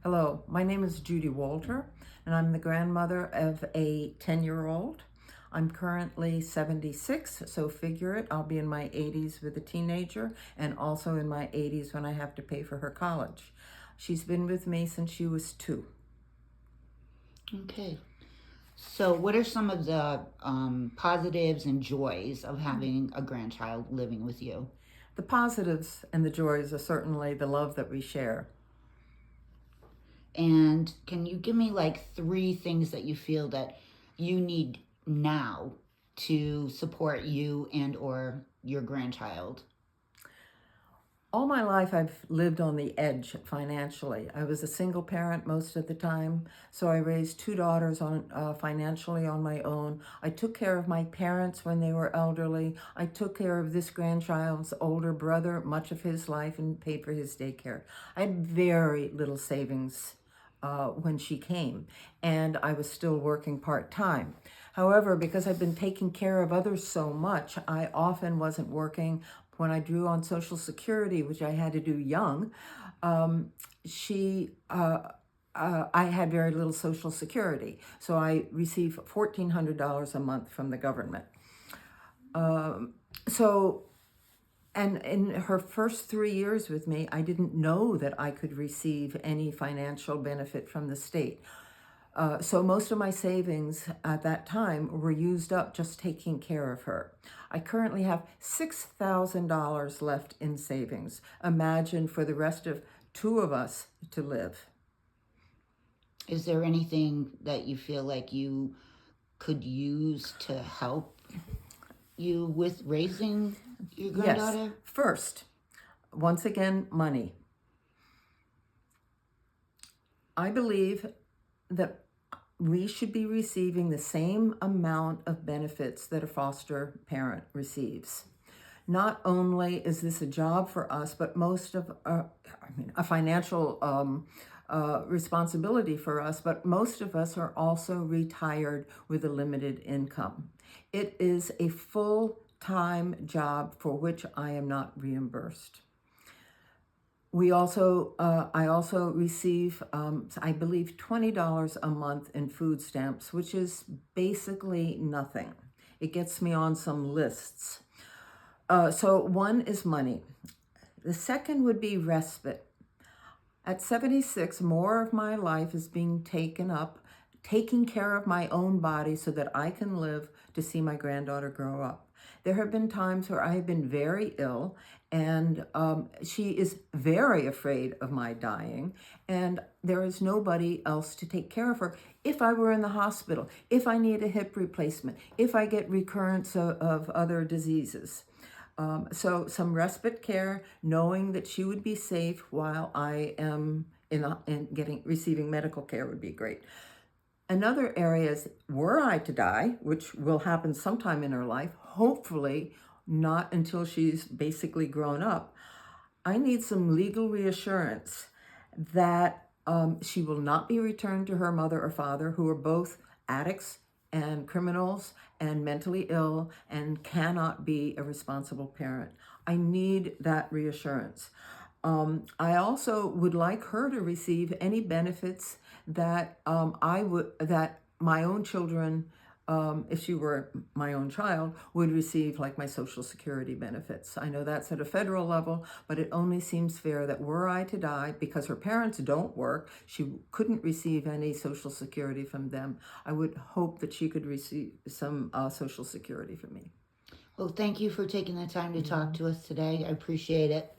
Hello, my name is Judy Wolter, and I'm the grandmother of a 10-year-old. I'm currently 76, so figure it, I'll be in my 80s with a teenager and also in my 80s when I have to pay for her college. She's been with me since she was 2. Okay. So, what are some of the positives and joys of having a grandchild living with you? The positives and the joys are certainly the love that we share. And can you give me like 3 things that you feel that you need now to support you and or your grandchild? All my life, I've lived on the edge financially. I was a single parent most of the time, so I raised 2 daughters financially on my own. I took care of my parents when they were elderly. I took care of this grandchild's older brother much of his life and paid for his daycare. I had very little savings when she came, and I was still working part-time. However, because I've been taking care of others so much, I often wasn't working. When I drew on Social Security, which I had to do young, I had very little Social Security. So I received $1,400 a month from the government. And in her first 3 years with me, I didn't know that I could receive any financial benefit from the state. So most of my savings at that time were used up just taking care of her. I currently have $6,000 left in savings. Imagine for the rest of 2 of us to live. Is there anything that you feel like you could use to help you with raising your Yes. granddaughter? First, once again, money. I believe that we should be receiving the same amount of benefits that a foster parent receives. Not only is this a job for us, but a financial responsibility for us, but most of us are also retired with a limited income. It is a full-time job for which I am not reimbursed. I also receive, I believe, $20 a month in food stamps, which is basically nothing. It gets me on some lists. So one is money. The second would be respite. At 76, more of my life is being taken up, taking care of my own body so that I can live to see my granddaughter grow up. There have been times where I have been very ill, and she is very afraid of my dying, and there is nobody else to take care of her. If I were in the hospital, if I need a hip replacement, if I get recurrence of other diseases. So some respite care, knowing that she would be safe while I am receiving medical care would be great. Another area is, were I to die, which will happen sometime in her life, hopefully not until she's basically grown up, I need some legal reassurance that she will not be returned to her mother or father, who are both addicts and criminals and mentally ill and cannot be a responsible parent. I need that reassurance. I also would like her to receive any benefits that that my own children, if she were my own child, would receive, like my Social Security benefits. I know that's at a federal level, but it only seems fair that were I to die, because her parents don't work, she couldn't receive any Social Security from them. I would hope that she could receive some Social Security from me. Well, thank you for taking the time to talk to us today. I appreciate it.